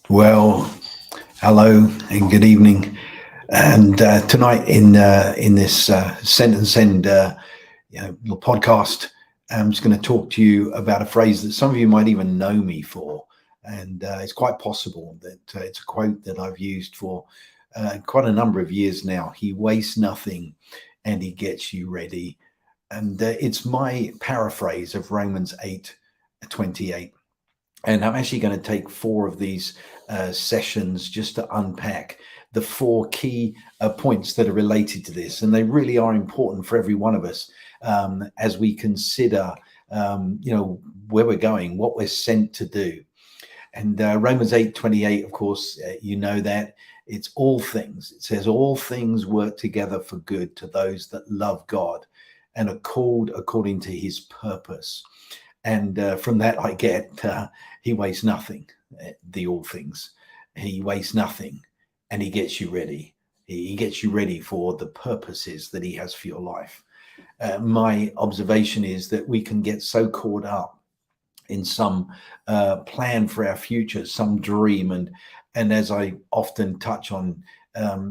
Well, hello and good evening. And tonight in this sentence end little podcast, I'm just going to talk to you about a phrase that some of you might even know me for, and it's quite possible that it's a quote that I've used for quite a number of years now. He wastes nothing, and he gets you ready. And it's my paraphrase of Romans 8:28. And I'm actually going to take four of these sessions just to unpack the four key points that are related to this. And they really are important for every one of us as we consider, where we're going, what we're sent to do. And Romans 8:28, of course, you know that it's all things. It says all things work together for good to those that love God and are called according to his purpose. And from that, I get he wastes nothing, the all things. He wastes nothing, and he gets you ready. He gets you ready for the purposes that he has for your life. My observation is that we can get so caught up in some plan for our future, some dream, and as I often touch on,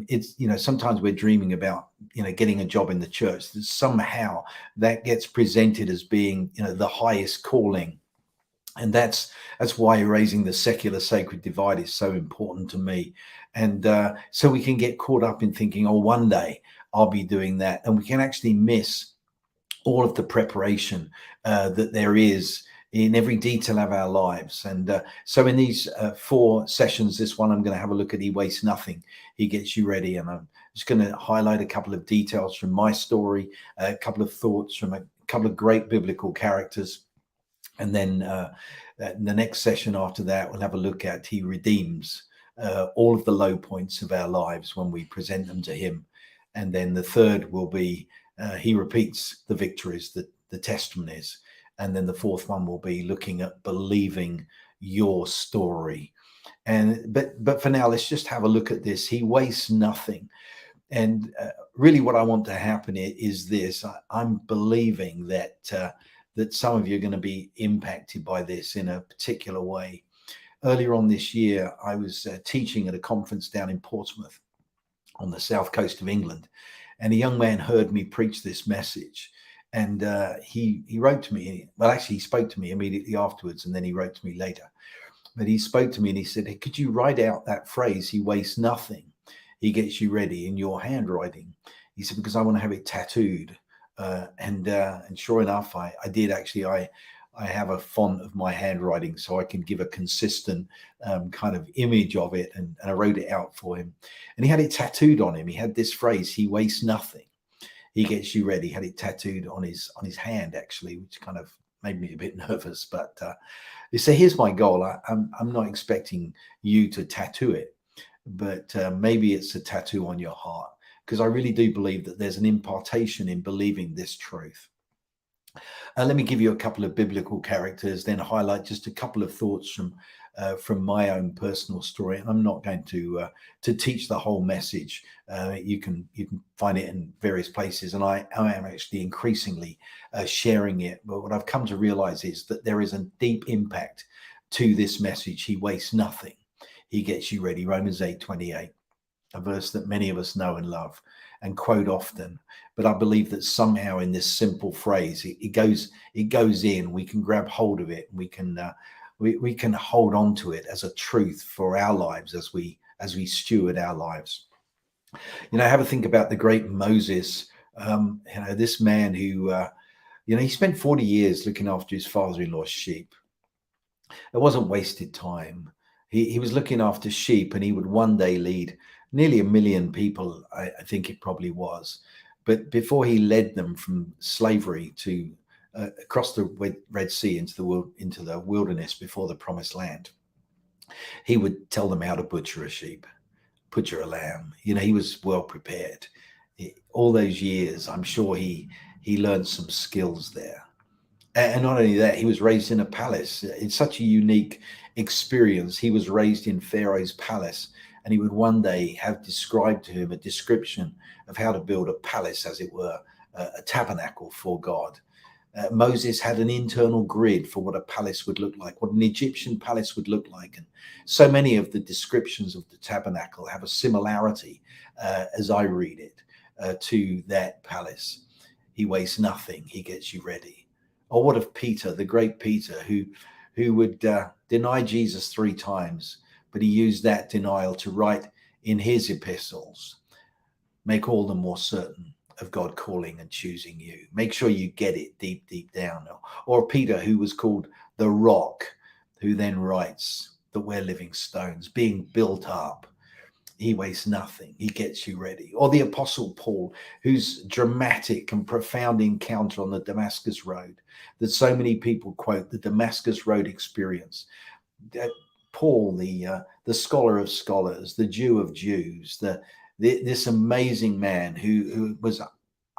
it's sometimes we're dreaming about getting a job in the church. Somehow that gets presented as being the highest calling, and that's why erasing the secular sacred divide is so important to me. And so we can get caught up in thinking, oh, one day I'll be doing that, and we can actually miss all of the preparation that there is in every detail of our lives. And so in these four sessions, this one, I'm going to have a look at he wastes nothing, he gets you ready. And I'm just going to highlight a couple of details from my story, a couple of thoughts from a couple of great biblical characters. And then the next session after that, we'll have a look at he redeems all of the low points of our lives when we present them to him. And then the third will be he repeats the victories, the testimonies. And then the fourth one will be looking at believing your story. And but for now, let's just have a look at this. He wastes nothing. And really what I want to happen is this. I'm believing that that some of you are going to be impacted by this in a particular way. Earlier on this year, I was teaching at a conference down in Portsmouth on the south coast of England. And a young man heard me preach this message. And he wrote to me. Well, actually, he spoke to me immediately afterwards, and then he wrote to me later. But he spoke to me and he said, hey, could you write out that phrase, he wastes nothing, he gets you ready, in your handwriting? He said, because I want to have it tattooed. And sure enough, I did actually. I have a font of my handwriting, so I can give a consistent kind of image of it. And I wrote it out for him. And he had it tattooed on him. He had this phrase, he wastes nothing, he gets you ready. He had it tattooed on his hand, actually, which kind of made me a bit nervous. But so here's my goal. I'm not expecting you to tattoo it, but maybe it's a tattoo on your heart, because I really do believe that there's an impartation in believing this truth. Let me give you a couple of biblical characters, then highlight just a couple of thoughts from my own personal story. And I'm not going to teach the whole message. You can find it in various places, and I am actually increasingly sharing it. But what I've come to realize is that there is a deep impact to this message. He wastes nothing, he gets you ready. Romans 8:28, a verse that many of us know and love and quote often. But I believe that somehow in this simple phrase, it goes in. We can grab hold of it. We can hold on to it as a truth for our lives as we steward our lives. Have a think about the great Moses. This man who, he spent 40 years looking after his father-in-law's sheep. It wasn't wasted time. He was looking after sheep, and he would one day lead nearly 1 million people, I think it probably was. But before he led them from slavery to across the Red Sea into the wilderness before the promised land, he would tell them how to butcher a sheep, butcher a lamb. He was well prepared. All those years, I'm sure he learned some skills there. And not only that, he was raised in a palace. It's such a unique experience. He was raised in Pharaoh's palace, and he would one day have described to him a description of how to build a palace, as it were, a tabernacle for God. Moses had an internal grid for what a palace would look like, what an Egyptian palace would look like. And so many of the descriptions of the tabernacle have a similarity, as I read it, to that palace. He wastes nothing. He gets you ready. Or what of Peter, the great Peter, who would deny Jesus 3 times, but he used that denial to write in his epistles, make all the more certain of God calling and choosing you. Make sure you get it deep, deep down. Or Peter, who was called the rock, who then writes that we're living stones, being built up. He wastes nothing. He gets you ready. Or the Apostle Paul, whose dramatic and profound encounter on the Damascus Road that so many people quote, the Damascus Road experience. Paul, the scholar of scholars, the Jew of Jews, this amazing man who was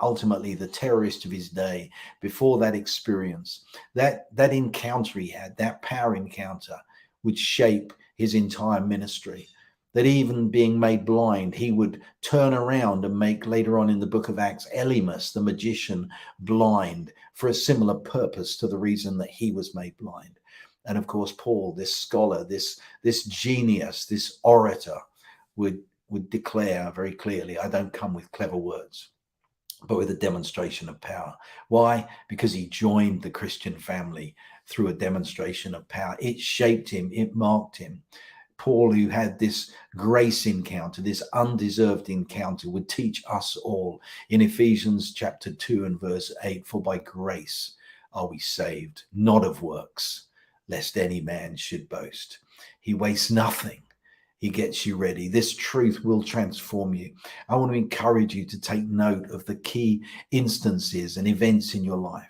ultimately the terrorist of his day. Before that experience, that encounter he had, that power encounter, would shape his entire ministry. That even being made blind, he would turn around and make, later on in the book of Acts, Elymas, the magician, blind for a similar purpose to the reason that he was made blind. And of course, Paul, this scholar, this genius, this orator, would declare very clearly, I don't come with clever words, but with a demonstration of power. Why? Because he joined the Christian family through a demonstration of power. It shaped him, it marked him. Paul, who had this grace encounter, this undeserved encounter, would teach us all in Ephesians chapter 2 and verse 8, for by grace are we saved, not of works, lest any man should boast. He wastes nothing. He gets you ready. This truth will transform you. I want to encourage you to take note of the key instances and events in your life.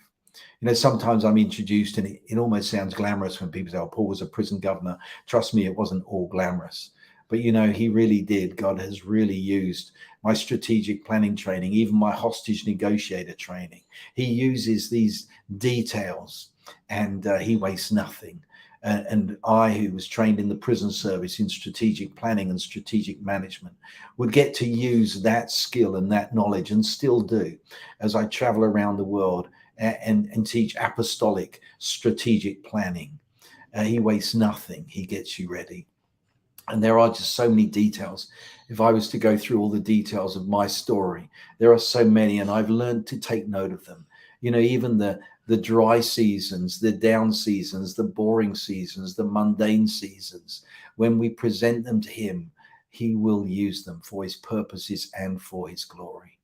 You know, sometimes I'm introduced, and it almost sounds glamorous when people say, oh, Paul was a prison governor. Trust me, it wasn't all glamorous. But, you know, he really did. God has really used my strategic planning training, even my hostage negotiator training. He uses these details, and he wastes nothing. And I, who was trained in the prison service in strategic planning and strategic management, would get to use that skill and that knowledge, and still do, as I travel around the world and teach apostolic strategic planning. He wastes nothing. He gets you ready. And there are just so many details. If I was to go through all the details of my story, there are so many, and I've learned to take note of them. You know, even the dry seasons, the down seasons, the boring seasons, the mundane seasons, when we present them to him, he will use them for his purposes and for his glory.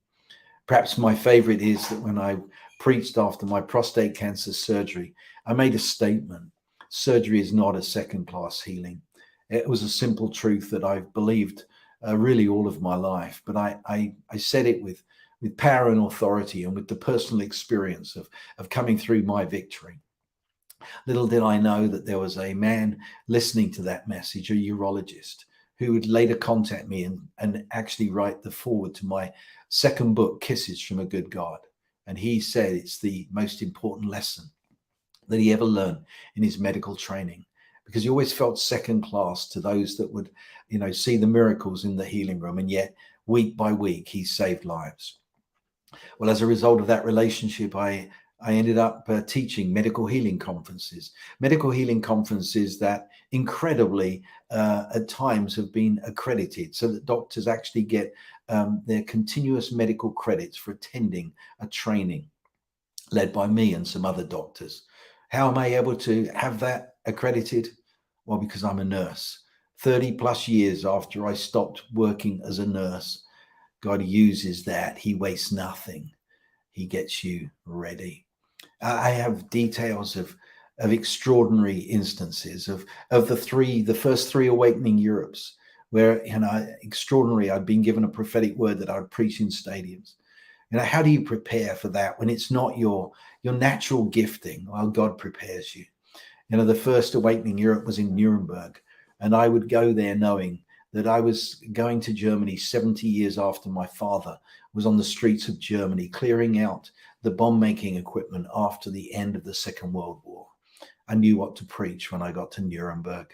Perhaps my favorite is that when I preached after my prostate cancer surgery, I made a statement. Surgery is not a second-class healing. It was a simple truth that I've believed really all of my life. But I said it with power and authority, and with the personal experience of coming through my victory. Little did I know that there was a man listening to that message, a urologist, who would later contact me and actually write the foreword to my second book, Kisses from a Good God. And he said it's the most important lesson that he ever learned in his medical training, because he always felt second class to those that would, you know, see the miracles in the healing room. And yet week by week, he saved lives. Well, as a result of that relationship, I ended up teaching medical healing conferences that incredibly at times have been accredited, so that doctors actually get their continuous medical credits for attending a training led by me and some other doctors. How am I able to have that accredited? Well, because I'm a nurse. 30 plus years after I stopped working as a nurse, God uses that. He wastes nothing. He gets you ready. I have details of extraordinary instances of the first 3 awakening Europes, where, you know, extraordinary. I'd been given a prophetic word that I would preach in stadiums. You know, how do you prepare for that when it's not your natural gifting? Well, God prepares you. You know, the first awakening Europe was in Nuremberg, and I would go there knowing that I was going to Germany 70 years after my father was on the streets of Germany, clearing out the bomb-making equipment after the end of the Second World War. I knew what to preach when I got to Nuremberg,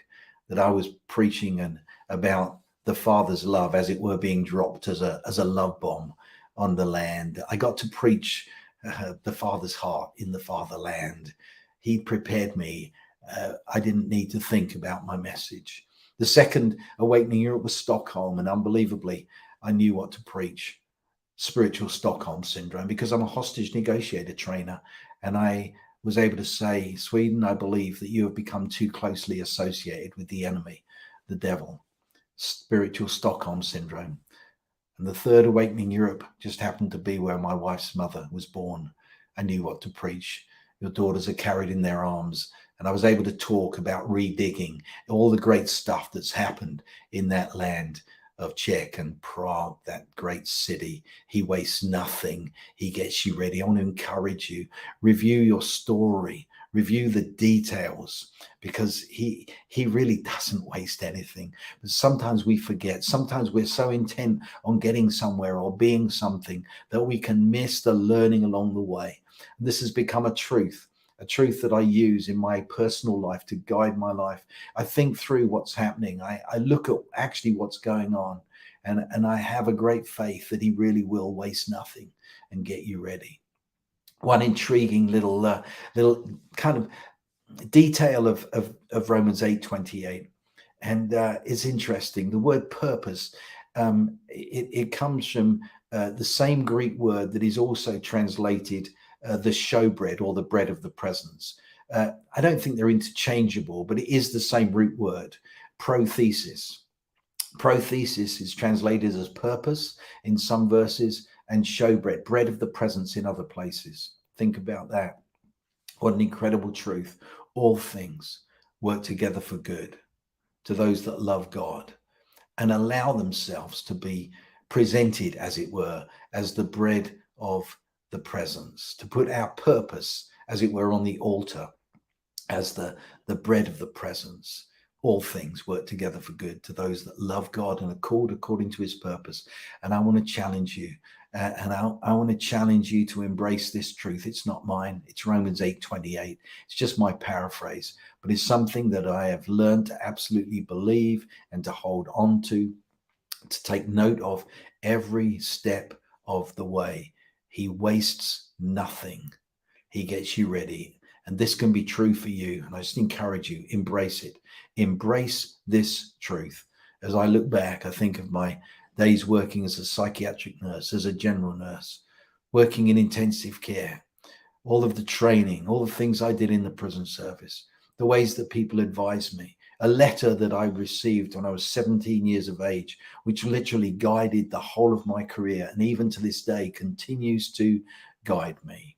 that I was preaching about the Father's love, as it were, being dropped as a love bomb on the land. I got to preach the Father's heart in the fatherland. He prepared me. I didn't need to think about my message. The second awakening Europe was Stockholm, and unbelievably, I knew what to preach. Spiritual Stockholm syndrome, because I'm a hostage negotiator trainer, and I was able to say, Sweden, I believe that you have become too closely associated with the enemy, the devil. Spiritual Stockholm syndrome. And the third awakening Europe just happened to be where my wife's mother was born. I knew what to preach. Your daughters are carried in their arms. And I was able to talk about redigging all the great stuff that's happened in that land of Czech and Prague, that great city. He wastes nothing. He gets you ready. I want to encourage you. Review your story. Review the details, because he really doesn't waste anything. But sometimes we forget. Sometimes we're so intent on getting somewhere or being something that we can miss the learning along the way. And this has become a truth that I use in my personal life to guide my life. I think through what's happening. I look at actually what's going on, and I have a great faith that he really will waste nothing and get you ready. One intriguing little kind of detail of Romans 8:28, and it's interesting. The word purpose, it comes from the same Greek word that is also translated the showbread, or the bread of the presence. I don't think they're interchangeable, but it is the same root word, prothesis. Prothesis is translated as purpose in some verses, and showbread, bread of the presence, in other places. Think about that. What an incredible truth. All things work together for good to those that love God and allow themselves to be presented, as it were, as the bread of the presence, to put our purpose, as it were, on the altar as the bread of the presence. All things work together for good to those that love God and are called according to his purpose. And I want to challenge you. And I want to challenge you to embrace this truth. It's not mine. It's Romans 8:28. It's just my paraphrase, but it's something that I have learned to absolutely believe and to hold on to take note of every step of the way. He wastes nothing. He gets you ready. And this can be true for you. And I just encourage you, embrace it. Embrace this truth. As I look back, I think of my days working as a psychiatric nurse, as a general nurse, working in intensive care, all of the training, all the things I did in the prison service, the ways that people advised me, a letter that I received when I was 17 years of age, which literally guided the whole of my career, and even to this day continues to guide me.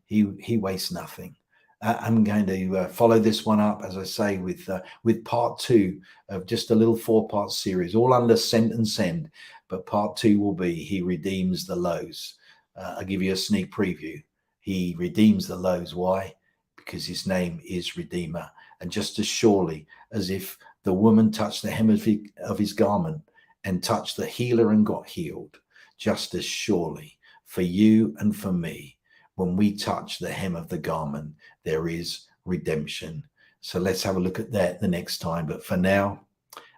He wastes nothing. I'm going to follow this one up, as I say, with part 2 of just a little 4-part series, all under Sent and Send. But part 2 will be He redeems the lows. I'll give you a sneak preview. He redeems the lows. Why? Because his name is Redeemer. And just as surely as if the woman touched the hem of his garment and touched the healer and got healed, just as surely for you and for me, when we touch the hem of the garment, there is redemption. So let's have a look at that the next time. But for now,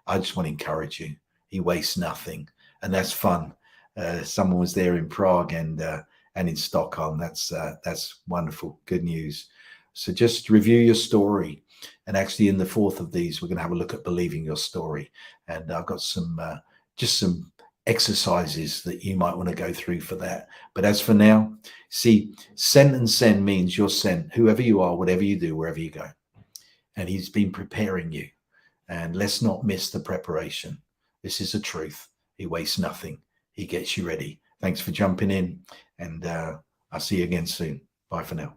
I just want to encourage you. He wastes nothing. And that's fun. Someone was there in Prague and in Stockholm. That's wonderful. Good news. So just review your story. And actually in the 4th of these, we're going to have a look at believing your story. And I've got some exercises that you might want to go through for that. But as for now, see, sent and send means you're sent, whoever you are, whatever you do, wherever you go. And he's been preparing you. And let's not miss the preparation. This is a truth. He wastes nothing. He gets you ready. Thanks for jumping in. And I'll see you again soon. Bye for now.